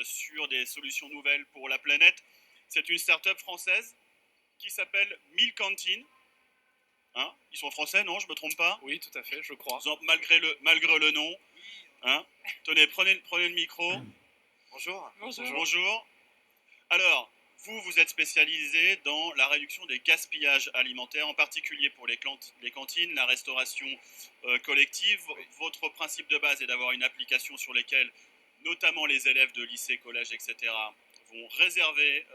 sur des solutions nouvelles pour la planète. C'est une start-up française qui s'appelle Milk Canteen. Hein, ils sont français, non? Je me trompe pas? Oui, tout à fait, je crois. Malgré le nom. Hein, tenez, prenez le micro. Bonjour. Bonjour. Alors, vous êtes spécialisé dans la réduction des gaspillages alimentaires, en particulier pour les cantines, la restauration collective. Oui. Votre principe de base est d'avoir une application sur laquelle, notamment les élèves de lycée, collège, etc., vont réserver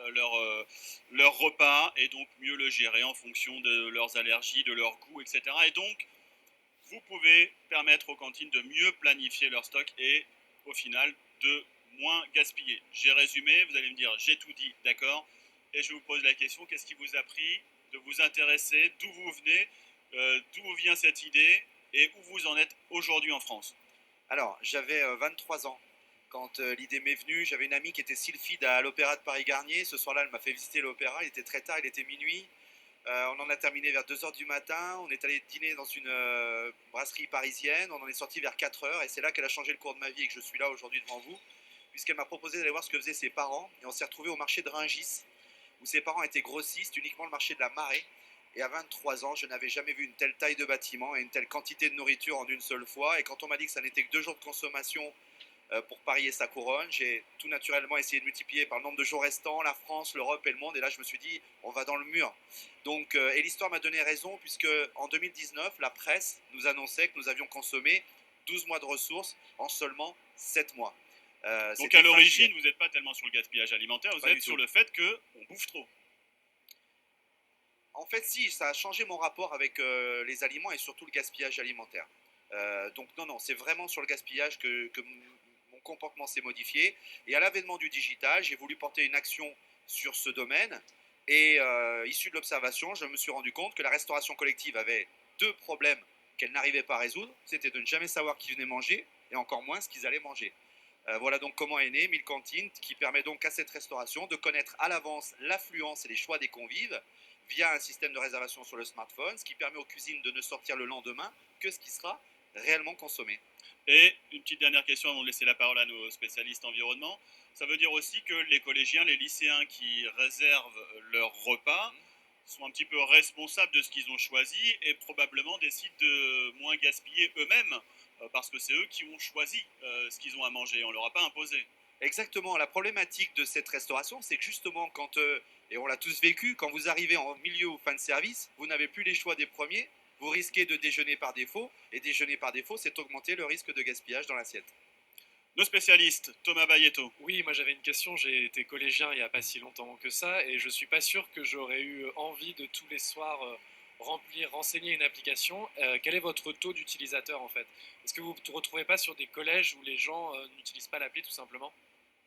leur repas et donc mieux le gérer en fonction de leurs allergies, de leurs goûts, etc. Et donc, vous pouvez permettre aux cantines de mieux planifier leur stock et, au final, de moins gaspiller. J'ai résumé, vous allez me dire, j'ai tout dit, d'accord. Et je vous pose la question, qu'est-ce qui vous a pris de vous intéresser, d'où vous venez, d'où vient cette idée et où vous en êtes aujourd'hui en France? Alors, j'avais 23 ans quand l'idée m'est venue. J'avais une amie qui était sylphide à l'Opéra de Paris-Garnier. Ce soir-là, elle m'a fait visiter l'opéra. Il était très tard, il était minuit. On en a terminé vers 2 heures du matin. On est allé dîner dans une brasserie parisienne. On en est sorti vers 4 heures. Et c'est là qu'elle a changé le cours de ma vie et que je suis là aujourd'hui devant vous. Puisqu'elle m'a proposé d'aller voir ce que faisaient ses parents. Et on s'est retrouvé au marché de Rungis, où ses parents étaient grossistes, uniquement le marché de la Marée. Et à 23 ans, je n'avais jamais vu une telle taille de bâtiment et une telle quantité de nourriture en une seule fois. Et quand on m'a dit que ça n'était que 2 jours de consommation pour parier sa couronne, j'ai tout naturellement essayé de multiplier par le nombre de jours restants, la France, l'Europe et le monde. Et là, je me suis dit, on va dans le mur. Donc, et l'histoire m'a donné raison, puisque en 2019, la presse nous annonçait que nous avions consommé 12 mois de ressources en seulement 7 mois. Donc à l'origine, vous n'êtes pas tellement sur le gaspillage alimentaire, vous êtes sur le fait qu'on bouffe trop. En fait, si, ça a changé mon rapport avec les aliments et surtout le gaspillage alimentaire. Donc non, c'est vraiment sur le gaspillage que mon comportement s'est modifié. Et à l'avènement du digital, j'ai voulu porter une action sur ce domaine. Et issu de l'observation, je me suis rendu compte que la restauration collective avait 2 problèmes qu'elle n'arrivait pas à résoudre. C'était de ne jamais savoir qui venait manger et encore moins ce qu'ils allaient manger. Voilà donc comment est né Milk Canteen, qui permet donc à cette restauration de connaître à l'avance l'affluence et les choix des convives via un système de réservation sur le smartphone, ce qui permet aux cuisines de ne sortir le lendemain que ce qui sera réellement consommé. Et une petite dernière question avant de laisser la parole à nos spécialistes environnement. Ça veut dire aussi que les collégiens, les lycéens qui réservent leur repas sont un petit peu responsables de ce qu'ils ont choisi et probablement décident de moins gaspiller eux-mêmes parce que c'est eux qui ont choisi ce qu'ils ont à manger. On ne leur a pas imposé. Exactement, la problématique de cette restauration, c'est que justement quand, et on l'a tous vécu, quand vous arrivez en milieu ou fin de service, vous n'avez plus les choix des premiers, vous risquez de déjeuner par défaut, et déjeuner par défaut, c'est augmenter le risque de gaspillage dans l'assiette. Nos spécialistes, Thomas Bayetto. Oui, moi j'avais une question, j'ai été collégien il n'y a pas si longtemps que ça, et je suis pas sûr que j'aurais eu envie de tous les soirs renseigner une application. Quel est votre taux d'utilisateur en fait? Est-ce que vous ne vous retrouvez pas sur des collèges où les gens n'utilisent pas l'appli tout simplement?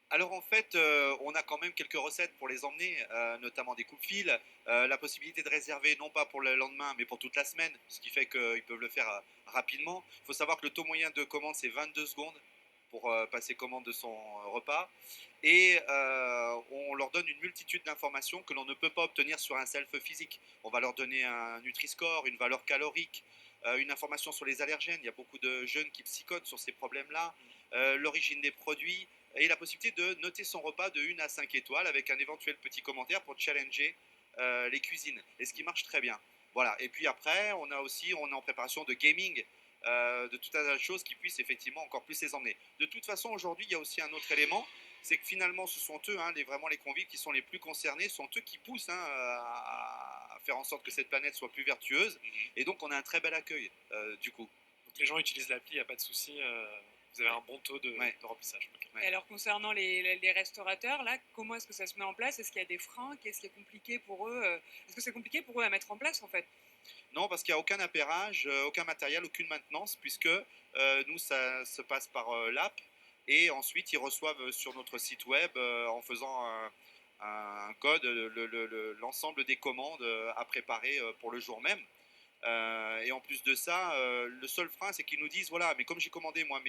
Alors en fait, on a quand même quelques recettes pour les emmener, notamment des coupes-fils, la possibilité de réserver non pas pour le lendemain, mais pour toute la semaine, ce qui fait qu'ils peuvent le faire rapidement. Il faut savoir que le taux moyen de commande, c'est 22 secondes pour passer commande de son repas. Et on leur donne une multitude d'informations que l'on ne peut pas obtenir sur un self physique. On va leur donner un Nutri-Score, une valeur calorique, une information sur les allergènes. Il y a beaucoup de jeunes qui psychotent sur ces problèmes-là, l'origine des produits, et la possibilité de noter son repas de 1 à 5 étoiles avec un éventuel petit commentaire pour challenger les cuisines, et ce qui marche très bien. Voilà. Et puis après, on est en préparation de gaming, de tout un tas de choses qui puissent effectivement encore plus les emmener. De toute façon, aujourd'hui, il y a aussi un autre élément, c'est que finalement, ce sont eux, vraiment les convives qui sont les plus concernés, sont eux qui poussent à faire en sorte que cette planète soit plus vertueuse, et donc on a un très bel accueil du coup. Donc les gens utilisent l'appli, il n'y a pas de souci, vous avez un bon taux de remplissage. Okay. Ouais. Et alors concernant les restaurateurs, là, comment est-ce que ça se met en place? Est-ce qu'il y a des freins? Qu'est-ce qui est compliqué pour eux? Est-ce que c'est compliqué pour eux à mettre en place en fait? Non, parce qu'il n'y a aucun appairage, aucun matériel, aucune maintenance, puisque nous, ça se passe par l'app, et ensuite ils reçoivent sur notre site web, en faisant un code, l'ensemble des commandes à préparer pour le jour même. Et en plus de ça, le seul frein, c'est qu'ils nous disent, voilà, mais comme j'ai commandé moi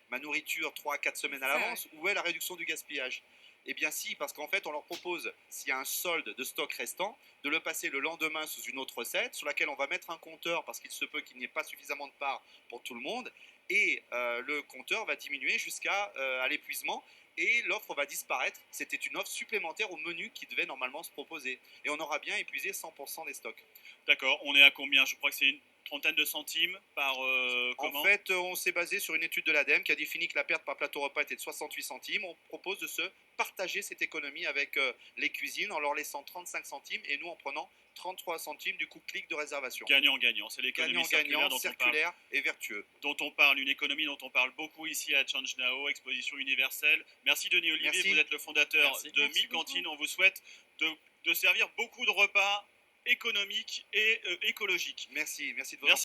ma nourriture 3 à 4 semaines à l'avance, où est la réduction du gaspillage? Eh bien si, parce qu'en fait, on leur propose, s'il y a un solde de stock restant, de le passer le lendemain sous une autre recette, sur laquelle on va mettre un compteur, parce qu'il se peut qu'il n'y ait pas suffisamment de parts pour tout le monde, et le compteur va diminuer jusqu'à à l'épuisement, et l'offre va disparaître. C'était une offre supplémentaire au menu qui devait normalement se proposer. Et on aura bien épuisé 100% des stocks. D'accord, on est à combien? Je crois que c'est une trentaine de centimes par En comment? fait, on s'est basé sur une étude de l'ADEME qui a défini que la perte par plateau repas était de 68 centimes. On propose de se partager cette économie avec les cuisines en leur laissant 35 centimes et nous en prenant 33 centimes du coût clic de réservation. Gagnant-gagnant, c'est l'économie circulaire Gagnant-gagnant, circulaire et vertueux. une économie dont on parle beaucoup ici à Change Now, Exposition universelle. Merci Denis Olivier, Merci. vous êtes le fondateur Merci. de Merci 1000 beaucoup. cantines. On vous souhaite de servir beaucoup de repas économiques et écologiques. Merci de vos Merci.